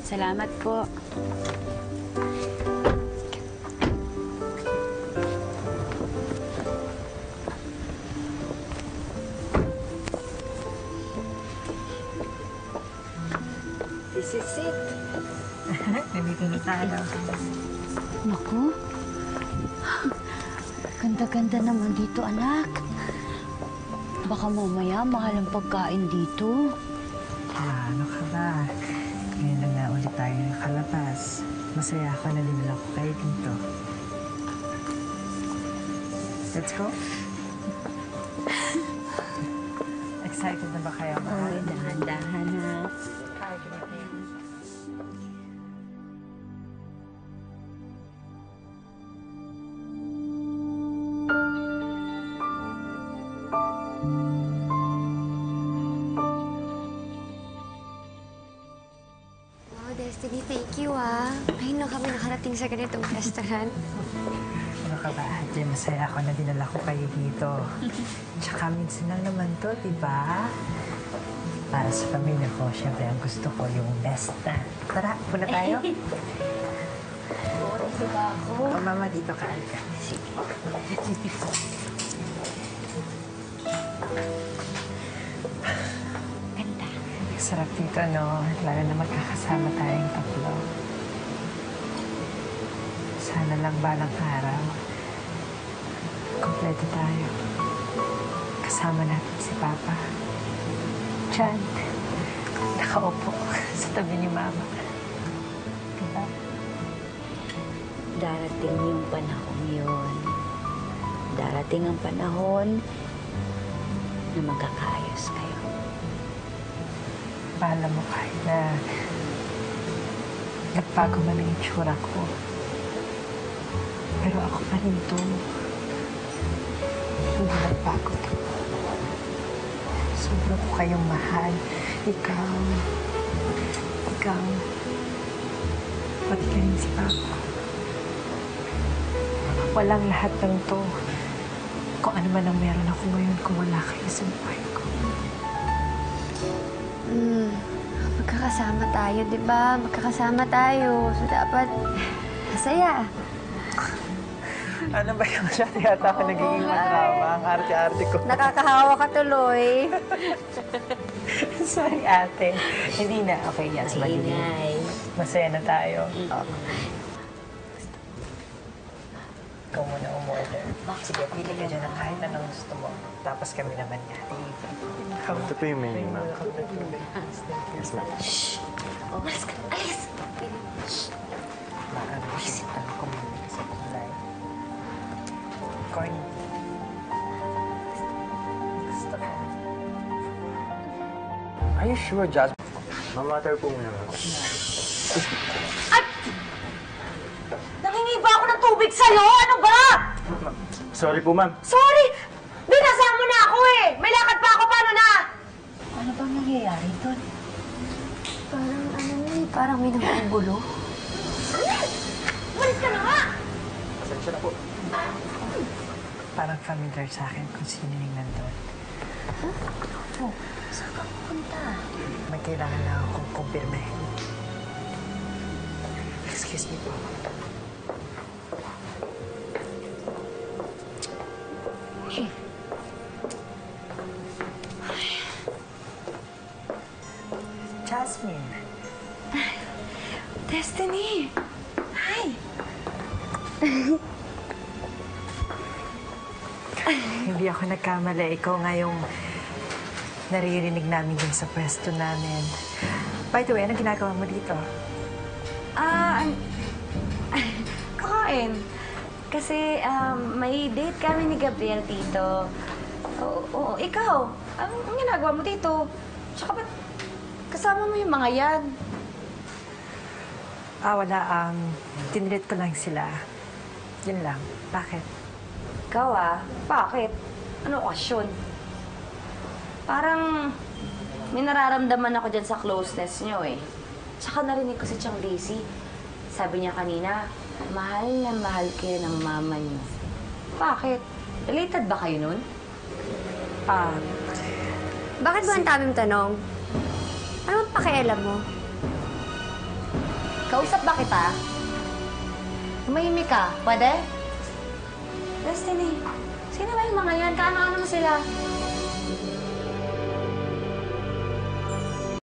Salamat po. This is it. Nandito na tayo. Naku. Ganda-ganda naman dito, anak. Baka mamaya mahal ang pagkain dito. Ano ka ba? Ngayon lang na ulit tayo nakalabas. Masaya ako na dinala ko kayo dito. Let's go. Excited na ba kayo? Oo, dahan-dahan na. Wow, Destiny, thank you Ngayon lang kami nakarating sa ganitong restaurant. Ano ka ba, ate? Masaya ako na dinala ko kayo dito. Tsaka minsan lang naman to, di ba? Para sa pamilya ko, syempre ang gusto ko yung best na. Tara, puna tayo. Oras ba ako? O, mama, dito ka. Alika. Sige. Ganda. Sarap dito, no? Lalo na magkakasama tayong tatlo. Sana lang balang araw, kompleto tayo. Kasama natin si Papa. Diyan, nakaupo sa tabi ni Mama. Diba? Darating yung panahon yun. Darating ang panahon na magkakaayos kayo. Bahala mo kahit na nagbago man ang itsura ko. Pero ako pa rin to. Hindi nagbago to. Sobra ko kayong mahal. Ikaw. Pati ka rin si Papa. Walang lahat ng to. Kung ano man ang meron ako ngayon kung wala kayo sa buhay ko. Magkakasama tayo, di ba? Magkakasama tayo. So, dapat masaya. Ano ba yung masyado yata ako nagiging madrama? Ang arte-arte ko. Nakakahawa ka tuloy. Sorry, ate. Hindi na. Okay, yes. Ingay. Masaya na tayo. Ikaw muna umorder. Sige, pili ka dyan ng kahit anong gusto mo. Tapos kami naman yan. Ito po yung menu, ma'am. Yes, ma'am. Oh, alis ka. Alis! Maano siya ang kumuli sa kulay. Corny. Gusto ko. Are you sure, Jasmine? Mamatter po muna, ma'am. Nangingi ba ako ng tubig sa'yo? Ano ba? Sorry po, ma'am. Sorry! Binasaan mo na ako eh! May lakad pa ako, paano na? Ano bang nangyayari doon? Parang may nanggugulo. Malis ka na nga! Pasensya na po. Parang familiar sa akin kung sino yung nandun. Oh, saan ka pupunta? May kailangan lang akong kumpirmahin. Excuse me po. Jasmine. Destiny! Hi! Hindi ako nagkamali. Ikaw nga yung naririnig namin dun sa pwesto namin. By the way, anong ginagawa mo dito? Kakain. Kasi may date kami ni Gabriel dito. Oo, ikaw. Ang ginagawa mo dito? Tsaka ba't kasama mo yung mga yan? Wala. Tinilit ko lang sila. Yun lang. Bakit? Ikaw bakit? Ano okasyon? Parang may nararamdaman ako dyan sa closeness nyo eh. Tsaka narinig ko si Chang Daisy. Sabi niya kanina, mahal na mahal kayo ng mama niyo. Bakit? Related ba kayo nun? Bakit ba ang taming tanong? Ano ang pakialam mo? Kausap ba kita? Tumahimik ka. Pwede? Destiny, sino ba yung mga yan? Kaano-ano mo sila?